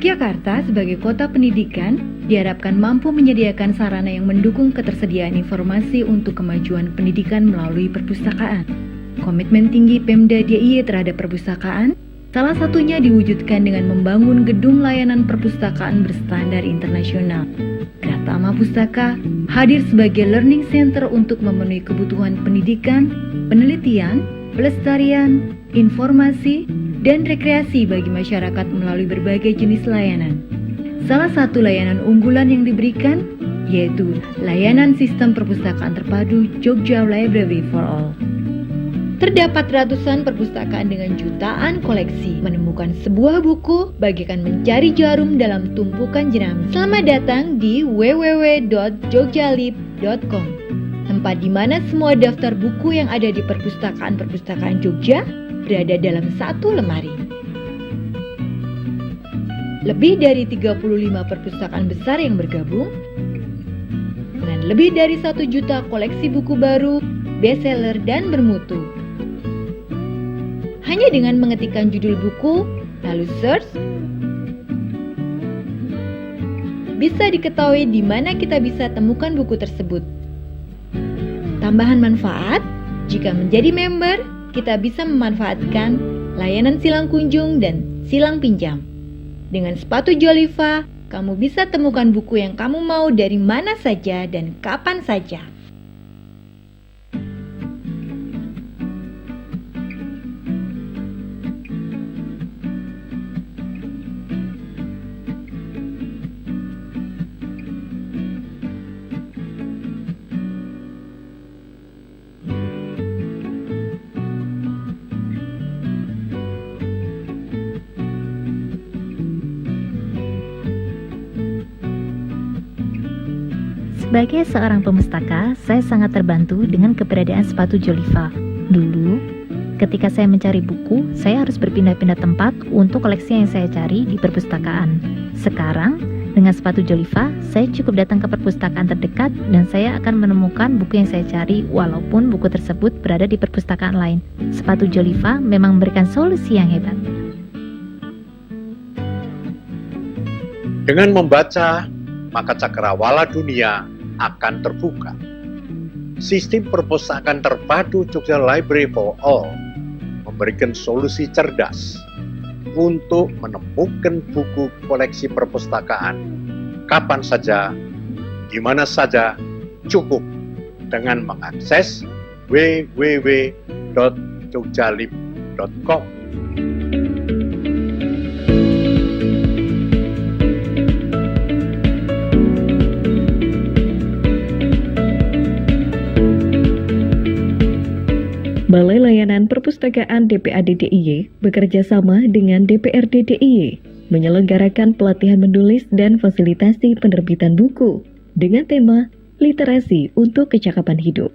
Yogyakarta sebagai kota pendidikan diharapkan mampu menyediakan sarana yang mendukung ketersediaan informasi untuk kemajuan pendidikan melalui perpustakaan. Komitmen tinggi Pemda DIY terhadap perpustakaan salah satunya diwujudkan dengan membangun gedung layanan perpustakaan berstandar internasional. Pratama Pustaka hadir sebagai learning center untuk memenuhi kebutuhan pendidikan, penelitian, pelestarian, informasi, dan rekreasi bagi masyarakat melalui berbagai jenis layanan. Salah satu layanan unggulan yang diberikan yaitu layanan sistem perpustakaan terpadu Jogja Library for All. Terdapat ratusan perpustakaan dengan jutaan koleksi. Menemukan sebuah buku bagaikan mencari jarum dalam tumpukan jerami. Selamat datang di www.jogjalib.com, tempat di mana semua daftar buku yang ada di perpustakaan-perpustakaan Jogja berada dalam satu lemari. Lebih dari 35 perpustakaan besar yang bergabung dengan lebih dari 1 juta koleksi buku baru, bestseller, dan bermutu. Hanya dengan mengetikkan judul buku, lalu search, bisa diketahui di mana kita bisa temukan buku tersebut. Tambahan manfaat, jika menjadi member, kita bisa memanfaatkan layanan silang kunjung dan silang pinjam. Dengan sepatu Joliva, kamu bisa temukan buku yang kamu mau dari mana saja dan kapan saja. Sebagai seorang pemustaka, saya sangat terbantu dengan keberadaan sepatu Joliva. Dulu, ketika saya mencari buku, saya harus berpindah-pindah tempat untuk koleksi yang saya cari di perpustakaan. Sekarang, dengan sepatu Joliva, saya cukup datang ke perpustakaan terdekat dan saya akan menemukan buku yang saya cari walaupun buku tersebut berada di perpustakaan lain. Sepatu Joliva memang memberikan solusi yang hebat. Dengan membaca, maka cakrawala dunia akan terbuka. Sistem perpustakaan terpadu Jogja Library for All memberikan solusi cerdas untuk menemukan buku koleksi perpustakaan kapan saja, di mana saja, cukup dengan mengakses www.jogjalib.com. Balai Layanan Perpustakaan DPAD DIY bekerja sama dengan DPRD DIY menyelenggarakan pelatihan menulis dan fasilitasi penerbitan buku dengan tema Literasi untuk Kecakapan Hidup.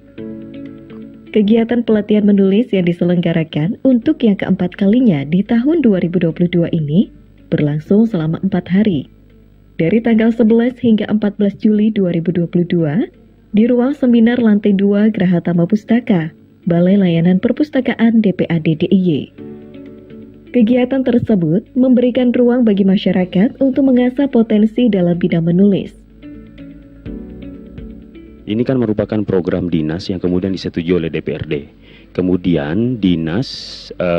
Kegiatan pelatihan menulis yang diselenggarakan untuk yang keempat kalinya di tahun 2022 ini berlangsung selama 4 hari, dari tanggal 11 hingga 14 Juli 2022 di ruang seminar lantai 2 Graha Tama Pustaka, Balai Layanan Perpustakaan DPAD DIY. Kegiatan tersebut memberikan ruang bagi masyarakat untuk mengasah potensi dalam bidang menulis. Ini kan merupakan program dinas yang kemudian disetujui oleh DPRD. Kemudian dinas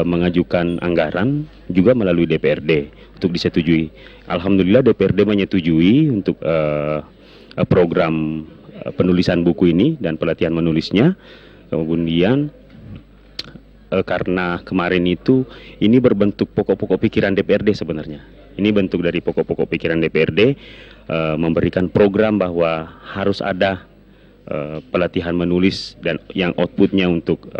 mengajukan anggaran juga melalui DPRD untuk disetujui. Alhamdulillah DPRD menyetujui untuk program penulisan buku ini dan pelatihan menulisnya. Kemudian karena kemarin itu ini berbentuk pokok-pokok pikiran DPRD sebenarnya. Ini bentuk dari pokok-pokok pikiran DPRD memberikan program bahwa harus ada pelatihan menulis dan yang outputnya untuk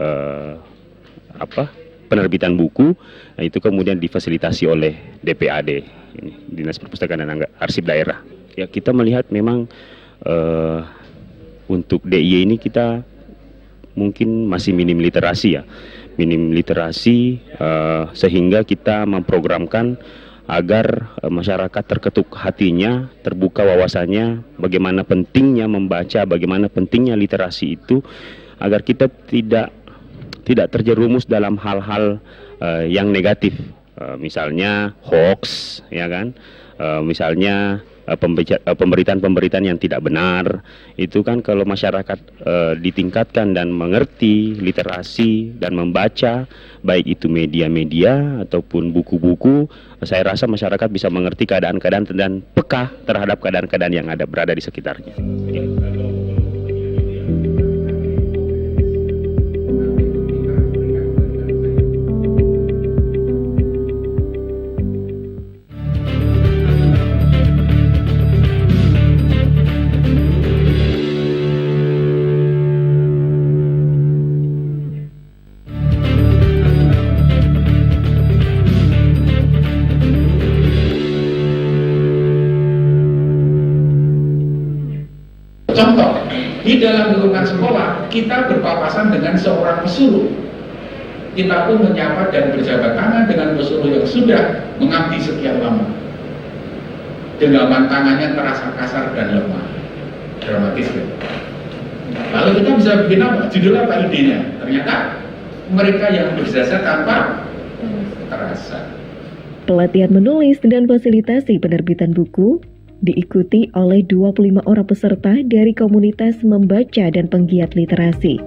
penerbitan buku. Nah, itu kemudian difasilitasi oleh DPAD, ini, Dinas Perpustakaan dan Arsip Daerah. Ya, kita melihat memang untuk DIY ini kita mungkin masih minim literasi ya, sehingga kita memprogramkan agar masyarakat terketuk hatinya, terbuka wawasannya, bagaimana pentingnya membaca, bagaimana pentingnya literasi itu, agar kita tidak terjerumus dalam hal-hal yang negatif, misalnya hoax, ya kan, Misalnya pemberitaan-pemberitaan yang tidak benar itu kan kalau masyarakat ditingkatkan dan mengerti literasi dan membaca baik itu media-media ataupun buku-buku, saya rasa masyarakat bisa mengerti keadaan-keadaan dan peka terhadap keadaan-keadaan yang berada di sekitarnya. Contoh, di dalam lingkungan sekolah, kita berpapasan dengan seorang pesuruh. Kita pun menyapa dan berjabat tangan dengan pesuruh yang sudah mengabdi sekian lama. Genggaman tangannya terasa kasar dan lemah. Dramatis kan? Lalu kita bisa bikin apa? Judul apa idenya? Ternyata mereka yang berjasa tanpa terasa. Pelatihan menulis dan fasilitasi penerbitan buku diikuti oleh 25 orang peserta dari komunitas membaca dan penggiat literasi.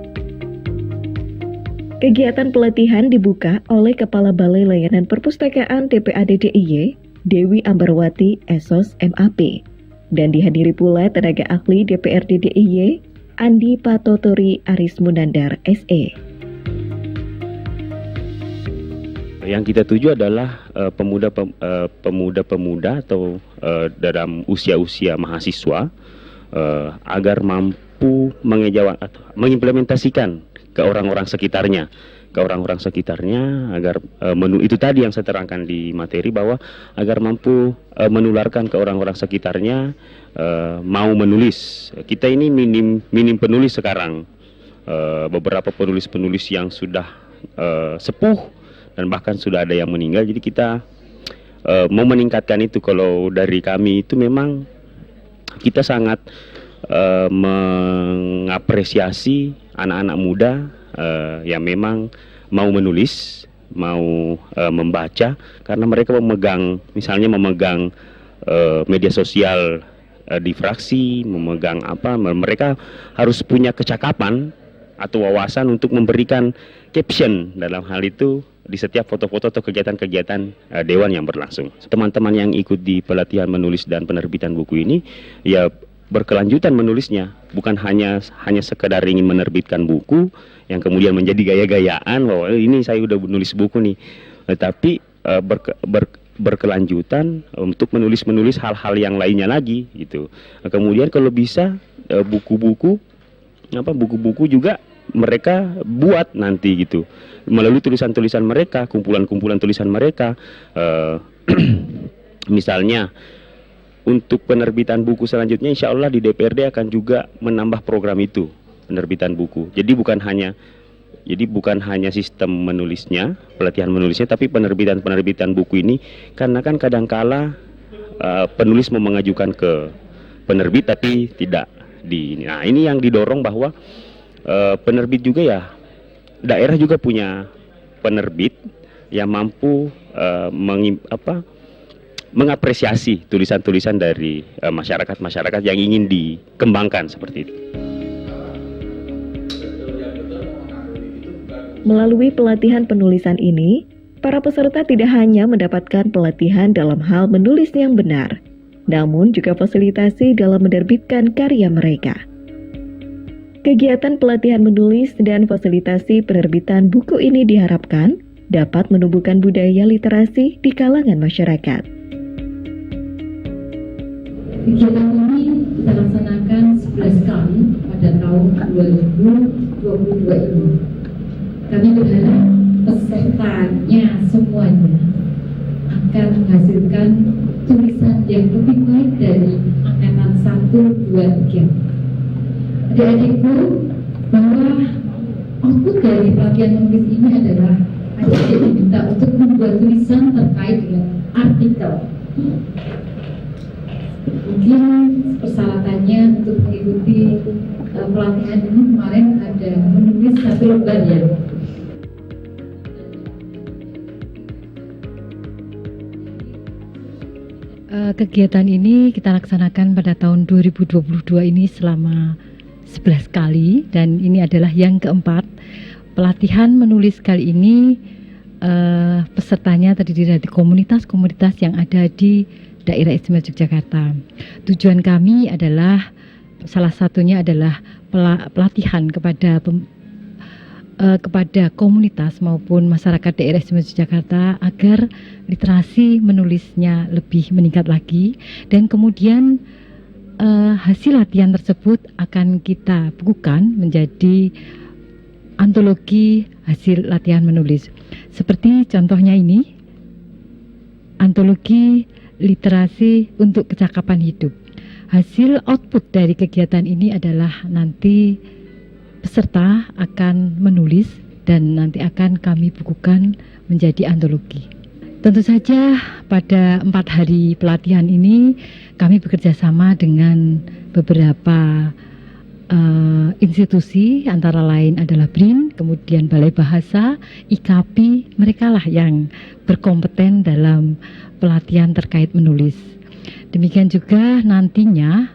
Kegiatan pelatihan dibuka oleh Kepala Balai Layanan Perpustakaan DPAD DIY, Dewi Ambarwati, SOS MAP, dan dihadiri pula tenaga ahli DPRD DIY, Andi Patotori Aris Munandar, SE. Yang kita tuju adalah pemuda-pemuda atau dalam usia-usia mahasiswa agar mampu mengimplementasikan ke orang-orang sekitarnya, agar itu tadi yang saya terangkan di materi bahwa agar mampu menularkan ke orang-orang sekitarnya mau menulis. Kita ini minim penulis sekarang, beberapa penulis-penulis yang sudah sepuh dan bahkan sudah ada yang meninggal. Jadi kita mau meningkatkan itu. Kalau dari kami itu memang kita sangat mengapresiasi anak-anak muda yang memang mau menulis, mau membaca, karena mereka memegang media sosial di fraksi, mereka harus punya kecakapan atau wawasan untuk memberikan caption dalam hal itu di setiap foto-foto atau kegiatan-kegiatan dewan yang berlangsung. Teman-teman yang ikut di pelatihan menulis dan penerbitan buku ini ya berkelanjutan menulisnya, bukan hanya sekedar ingin menerbitkan buku yang kemudian menjadi gaya-gayaan bahwa ini saya udah menulis buku nih, tapi berkelanjutan untuk menulis hal-hal yang lainnya lagi gitu. Kemudian kalau bisa buku-buku juga mereka buat nanti gitu melalui tulisan-tulisan mereka, kumpulan-kumpulan tulisan mereka. Misalnya untuk penerbitan buku selanjutnya, insya Allah di DPRD akan juga menambah program itu, penerbitan buku. Jadi bukan hanya sistem menulisnya, pelatihan menulisnya, tapi penerbitan buku ini, karena kan kadangkala penulis mau mengajukan ke penerbit tapi tidak Nah ini yang didorong bahwa penerbit juga ya, daerah juga punya penerbit yang mampu mengapresiasi tulisan-tulisan dari masyarakat yang ingin dikembangkan seperti itu. Melalui pelatihan penulisan ini, para peserta tidak hanya mendapatkan pelatihan dalam hal menulis yang benar, namun juga fasilitasi dalam menerbitkan karya mereka. Kegiatan pelatihan menulis dan fasilitasi penerbitan buku ini diharapkan dapat menumbuhkan budaya literasi di kalangan masyarakat. Kegiatan ini kita laksanakan 11 kali pada tahun 2022 ini. Kami berharap pesertanya semuanya akan menghasilkan tulisan yang lebih baik dari angkatan 1, 2, 3. Adik-adikku, bahwa output dari pelatihan menulis ini adalah adik-adik diminta untuk membuat tulisan terkait dengan artikel. Mungkin persyaratannya untuk mengikuti pelatihan ini kemarin ada menulis 1 lembar ya. Kegiatan ini kita laksanakan pada tahun 2022 ini selama 11 kali dan ini adalah yang keempat. Pelatihan menulis kali ini pesertanya terdiri dari komunitas-komunitas yang ada di Daerah Istimewa Yogyakarta. Tujuan kami adalah salah satunya adalah pelatihan kepada komunitas maupun masyarakat Daerah Istimewa Yogyakarta agar literasi menulisnya lebih meningkat lagi, dan kemudian hasil latihan tersebut akan kita bukukan menjadi antologi hasil latihan menulis. Seperti contohnya ini, antologi literasi untuk kecakapan hidup. Hasil output dari kegiatan ini adalah nanti peserta akan menulis dan nanti akan kami bukukan menjadi antologi. Tentu saja pada 4 hari pelatihan ini kami bekerja sama dengan beberapa institusi, antara lain adalah BRIN, kemudian Balai Bahasa, IKAPI, mereka lah yang berkompeten dalam pelatihan terkait menulis. Demikian juga nantinya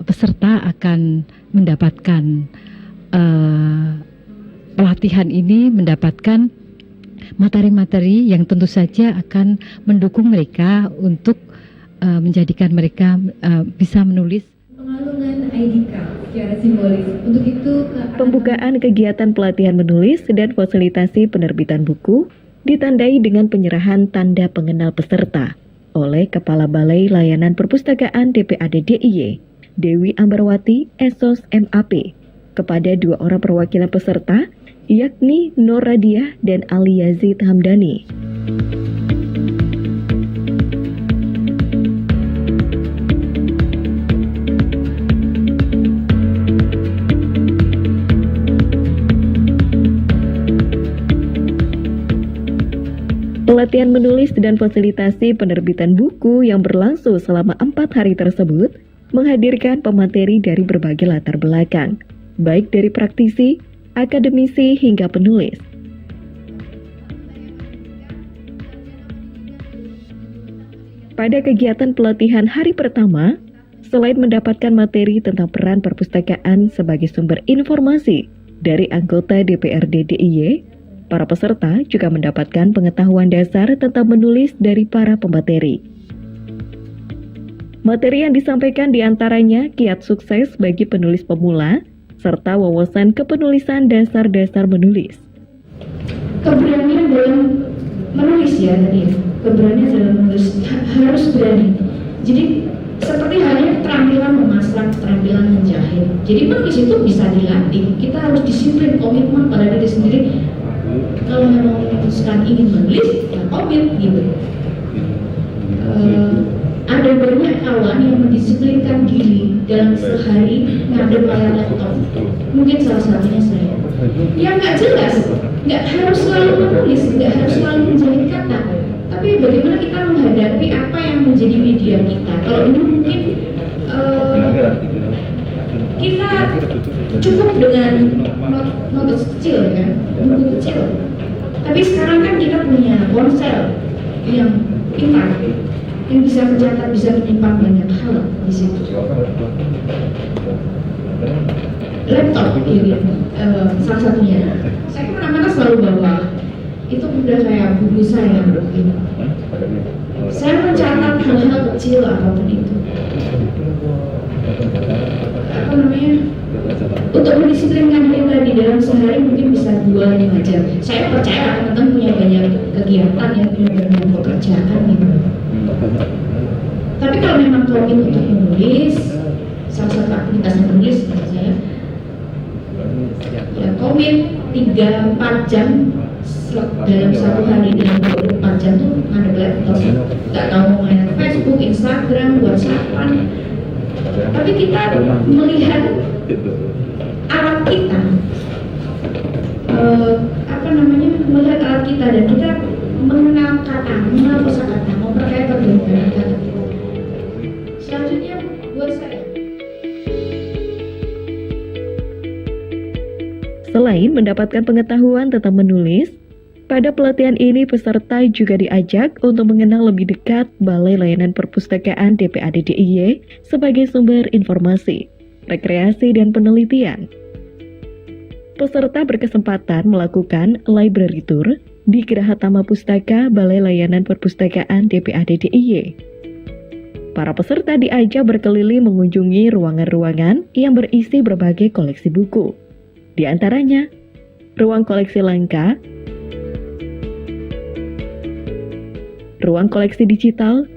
peserta akan mendapatkan pelatihan ini, mendapatkan materi-materi yang tentu saja akan mendukung mereka untuk menjadikan mereka bisa menulis. Pengalungan ID card secara simbolis. Untuk itu Pembukaan kegiatan pelatihan menulis dan fasilitasi penerbitan buku ditandai dengan penyerahan tanda pengenal peserta oleh Kepala Balai Layanan Perpustakaan DPAD DIY, Dewi Ambarwati, Esos MAP, kepada 2 orang perwakilan peserta, yakni Nur Radiah dan Ali Yazid Hamdani. Pelatihan menulis dan fasilitasi penerbitan buku yang berlangsung selama 4 hari tersebut menghadirkan pemateri dari berbagai latar belakang, baik dari praktisi, akademisi, hingga penulis. Pada kegiatan pelatihan hari pertama, selain mendapatkan materi tentang peran perpustakaan sebagai sumber informasi dari anggota DPRD DIY, para peserta juga mendapatkan pengetahuan dasar tentang menulis dari para pemateri. Materi yang disampaikan diantaranya kiat sukses bagi penulis pemula, serta wawasan kepenulisan dasar-dasar menulis. Keberanian dalam menulis ya tadi, keberanian dalam menulis harus berani. Jadi seperti halnya keterampilan memasak, keterampilan menjahit. Jadi menulis itu bisa dilatih. Kita harus disiplin, komitmen pada diri sendiri. Kalau memang memutuskan ingin menulis, ya komit gitu. Ada banyak kawan yang mendisiplinkan diri dalam sehari ngadep layar laptop. Mungkin salah satunya saya. Yang nggak jelas, nggak harus selalu menulis, nggak harus selalu menjahit kata. Tapi bagaimana kita menghadapi apa yang menjadi media kita. Kalau ini mungkin kita cukup dengan notes kecil kan, buku kecil. Tapi sekarang kan kita punya ponsel yang pintar, yang bisa mencatat, bisa menyimpan banyak hal di situ. Laptop ini salah satunya. Saya kemana-mana selalu bawa. Itu udah kayak buku saya begini. Saya mencatat hal-hal kecil apapun itu. Apa namanya? Untuk mendisiplinkan diri tadi dalam sehari mungkin bisa 2-5 jam. Saya percaya teman-teman punya banyak kegiatan ya, punya banyak pekerjaan gitu. Tapi kalau memang komit untuk menulis, salah satu aktivitas menulis menurut saya, ya komit 3-4 jam dalam satu hari, dalam 24 jam tuh ada laptop. Gak tahu mau main Facebook, Instagram, WhatsApp-an. Tapi kita melihat alat kita, melihat alat kita dan kita mengenal kata, mengenal kosakata, memperkaya perbedaan kata kita. Selanjutnya buat saya. Selain mendapatkan pengetahuan tentang menulis, Pada pelatihan ini, peserta juga diajak untuk mengenal lebih dekat Balai Layanan Perpustakaan DPAD DIY sebagai sumber informasi, rekreasi, dan penelitian. Peserta berkesempatan melakukan library tour di Geraha Tama Pustaka Balai Layanan Perpustakaan DPAD DIY. Para peserta diajak berkeliling mengunjungi ruangan-ruangan yang berisi berbagai koleksi buku. Di antaranya, ruang koleksi langka, ruang koleksi digital,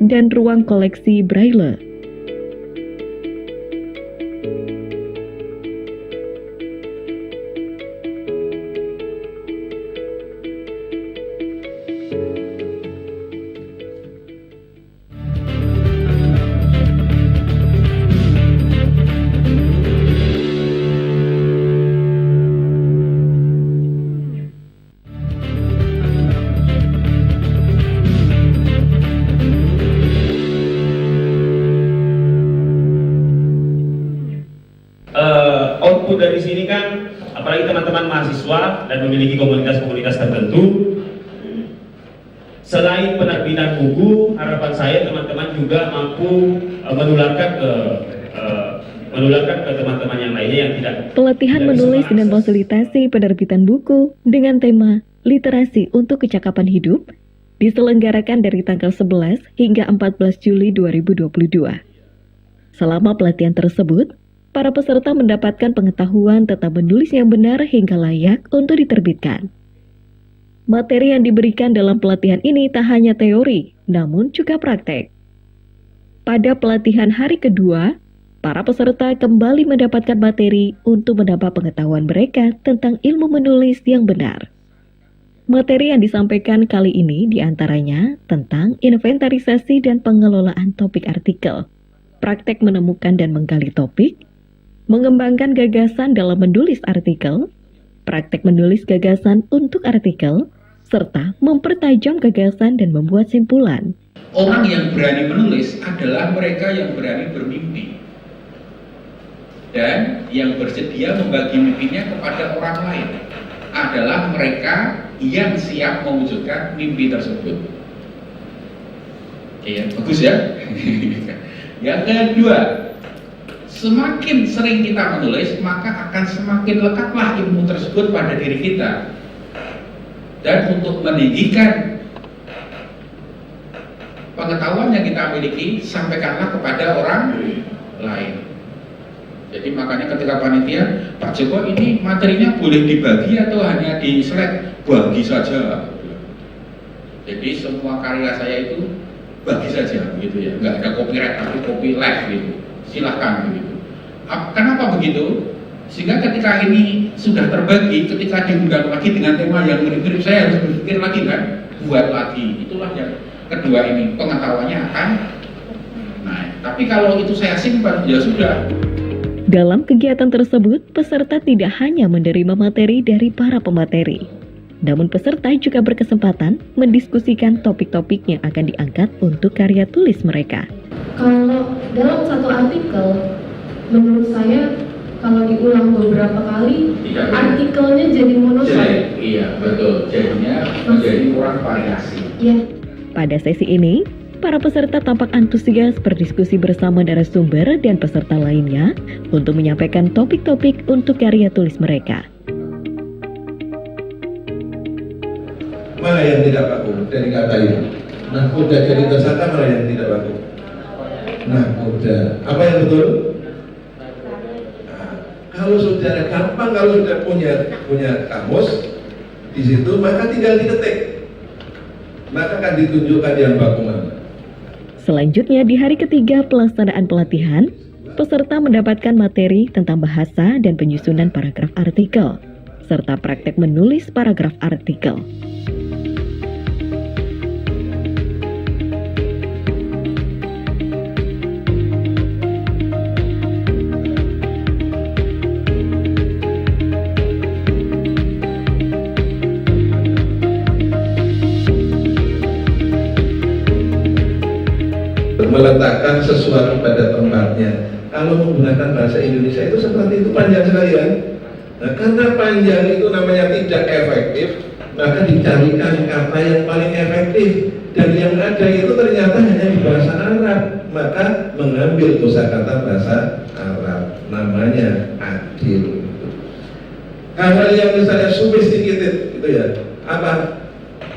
dan ruang koleksi braille. Output dari sini kan, apalagi teman-teman mahasiswa dan memiliki komunitas-komunitas tertentu, selain penerbitan buku, harapan saya teman-teman juga mampu menularkan ke teman-teman yang lainnya yang tidak. Pelatihan menulis dan fasilitasi penerbitan buku dengan tema Literasi untuk Kecakapan Hidup diselenggarakan dari tanggal 11 hingga 14 Juli 2022. Selama pelatihan tersebut, para peserta mendapatkan pengetahuan tentang menulis yang benar hingga layak untuk diterbitkan. Materi yang diberikan dalam pelatihan ini tak hanya teori, namun juga praktek. Pada pelatihan hari kedua, para peserta kembali mendapatkan materi untuk menambah pengetahuan mereka tentang ilmu menulis yang benar. Materi yang disampaikan kali ini diantaranya tentang inventarisasi dan pengelolaan topik artikel, praktek menemukan dan menggali topik, mengembangkan gagasan dalam menulis artikel, praktek menulis gagasan untuk artikel, serta mempertajam gagasan dan membuat simpulan. Orang yang berani menulis adalah mereka yang berani bermimpi dan yang bersedia membagi mimpinya kepada orang lain adalah mereka yang siap mewujudkan mimpi tersebut. Oke ya, bagus ya. Yang kedua, semakin sering kita menulis, maka akan semakin lekatlah ilmu tersebut pada diri kita. Dan untuk meninggikan pengetahuan yang kita miliki, sampaikanlah kepada orang lain. Jadi makanya ketika panitia, Pak Joko ini materinya boleh dibagi atau hanya di slide? Bagi saja. Jadi semua karya saya itu bagi saja, gitu ya. Nggak ada copyright, tapi copy live gitu. Silahkan begitu. Kenapa begitu? Sehingga ketika ini sudah terbagi, ketika diundang lagi dengan tema yang mirip-mirip, saya harus berpikir lagi kan, buat lagi. Itulah yang kedua ini, pengetahuannya akan naik. Tapi kalau itu saya simpan, ya sudah. Dalam kegiatan tersebut, peserta tidak hanya menerima materi dari para pemateri, namun peserta juga berkesempatan mendiskusikan topik-topik yang akan diangkat untuk karya tulis mereka. Kalau dalam satu artikel, menurut saya kalau diulang beberapa kali, artikelnya jadi monoton. Iya, betul. Jadinya menjadi kurang variasi. Ya. Pada sesi ini, para peserta tampak antusias berdiskusi bersama narasumber dan peserta lainnya untuk menyampaikan topik-topik untuk karya tulis mereka. Mana yang tidak baku dari kata ini? Nah, udah jadi tersangka mana yang tidak baku? Nah, udah. Apa yang betul? Nah, kalau sudah gampang, kalau sudah punya kamus di situ, maka tinggal diketik. Maka akan ditunjukkan yang baku mana. Selanjutnya, di hari ketiga pelaksanaan pelatihan, peserta mendapatkan materi tentang bahasa dan penyusunan paragraf artikel, serta praktek menulis paragraf artikel. meletakkan sesuatu pada tempatnya. Kalau menggunakan bahasa Indonesia itu seperti itu, panjang sekali kan? Nah, karena panjang itu namanya tidak efektif, maka dicarikan kata yang paling efektif, dan yang ada itu ternyata hanya di bahasa Arab, maka mengambil kosakata bahasa Arab, namanya adil. Hal-hal yang misalnya sophisticated itu ya, apa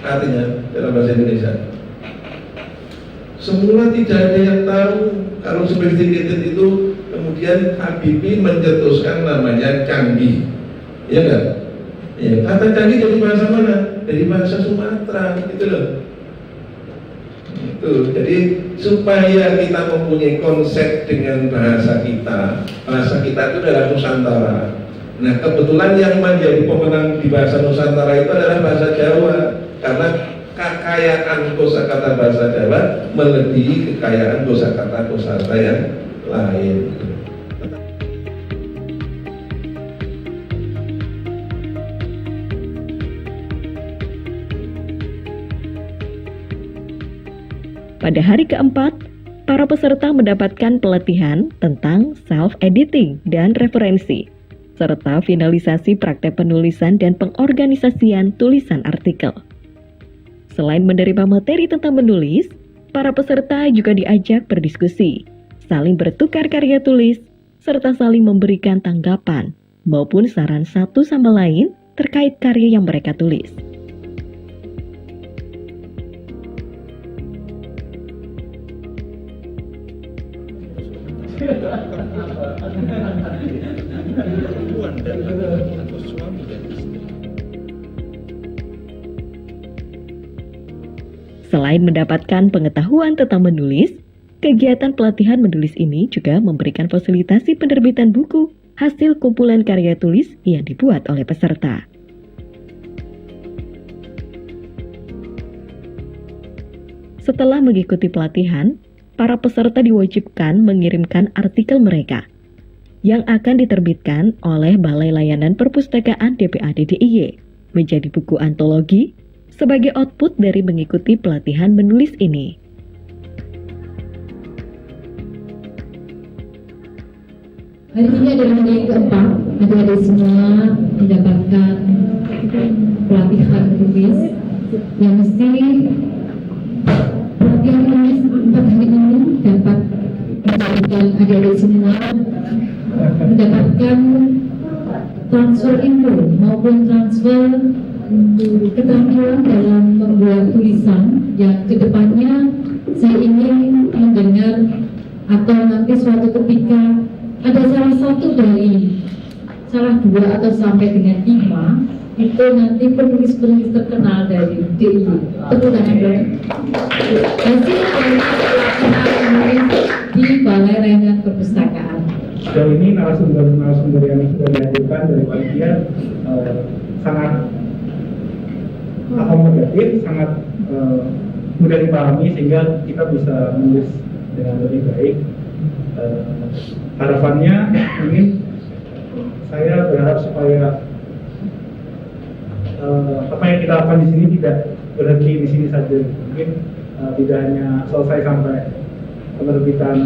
artinya dalam bahasa Indonesia? Semula tidak ada yang tahu kalau sophisticated itu. Kemudian Habibie mencetuskan namanya canggih, ya kan? Ya, kata canggih dari bahasa mana? Dari bahasa Sumatera, gitu loh. Itu, jadi supaya kita mempunyai konsep dengan bahasa kita itu adalah Nusantara. Nah, kebetulan yang menjadi pemenang di bahasa Nusantara itu adalah bahasa Jawa, karena kekayaan kosakata bahasa Jawa melebihi kekayaan kosakata yang lain. Pada hari keempat, para peserta mendapatkan pelatihan tentang self-editing dan referensi, serta finalisasi praktek penulisan dan pengorganisasian tulisan artikel. Selain menerima materi tentang menulis, para peserta juga diajak berdiskusi, saling bertukar karya tulis, serta saling memberikan tanggapan maupun saran satu sama lain terkait karya yang mereka tulis. Selain mendapatkan pengetahuan tentang menulis, kegiatan pelatihan menulis ini juga memberikan fasilitasi penerbitan buku hasil kumpulan karya tulis yang dibuat oleh peserta. Setelah mengikuti pelatihan, para peserta diwajibkan mengirimkan artikel mereka yang akan diterbitkan oleh Balai Layanan Perpustakaan DPAD DIY menjadi buku antologi sebagai output dari mengikuti pelatihan menulis ini. Hari ini adalah hari yang keempat, adik-adik semua mendapatkan pelatihan menulis yang mesti pelatihan menulis 4 hari ini dapat menjadikan adik-adik semua mendapatkan transfer info maupun transfer keterampilan dalam membuat tulisan yang kedepannya saya ingin mendengar atau nanti suatu ketika ada salah dua atau sampai dengan 5 itu nanti penulis-penulis terkenal dari DIY. Tepuk tangan dong. Hasil dari pelatihan menulis di Balai Layanan Perpustakaan. Sejauh ini narasumber yang sudah dihadirkan dari panitia sangat akomodatif, sangat mudah dipahami sehingga kita bisa menulis dengan lebih baik. Harapannya ingin saya berharap supaya apa yang kita lakukan di sini tidak berhenti di sini saja. Mungkin tidak hanya selesai sampai penerbitan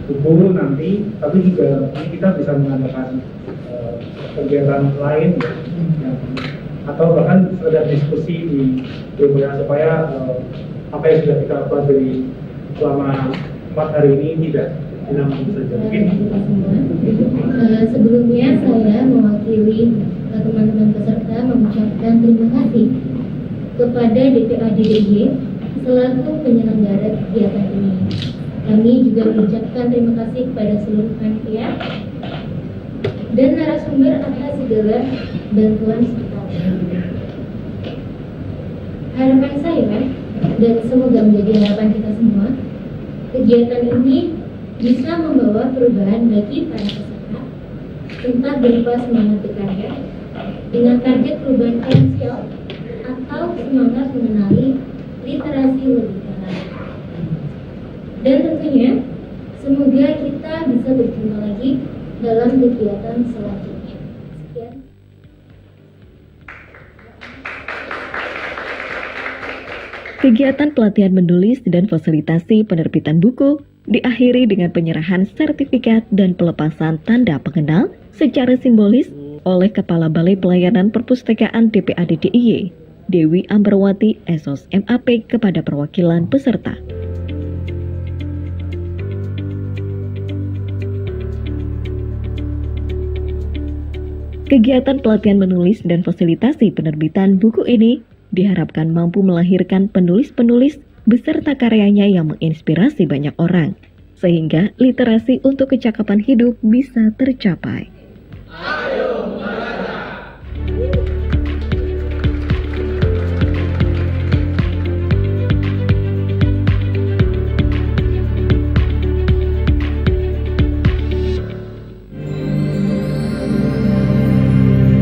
buku nanti, tapi juga kita bisa mengadakan kegiatan lain atau bahkan sekedar diskusi di WA supaya apa yang sudah kita pelajari selama 4 hari ini tidak hilang saja. Mungkin sebelumnya saya mewakili teman-teman peserta mengucapkan terima kasih kepada DPAD DIY selaku penyelenggara kegiatan ini. Kami juga mengucapkan terima kasih kepada seluruh panitia dan narasumber atas segala bantuan serta harapan saya dan semoga menjadi harapan kita semua, kegiatan ini bisa membawa perubahan bagi para peserta, entah berupa semangat berkarya dengan target perubahan finansial atau semangat mengenali literasi lebih dalam. Dan tentunya semoga kita bisa berjumpa lagi dalam kegiatan selanjutnya. Sekian. Kegiatan pelatihan menulis dan fasilitasi penerbitan buku diakhiri dengan penyerahan sertifikat dan pelepasan tanda pengenal secara simbolis oleh Kepala Balai Pelayanan Perpustakaan DPAD DIY, Dewi Ambarwati Esos MAP kepada perwakilan peserta. Kegiatan pelatihan menulis dan fasilitasi penerbitan buku ini diharapkan mampu melahirkan penulis-penulis beserta karyanya yang menginspirasi banyak orang, sehingga literasi untuk kecakapan hidup bisa tercapai. Ayo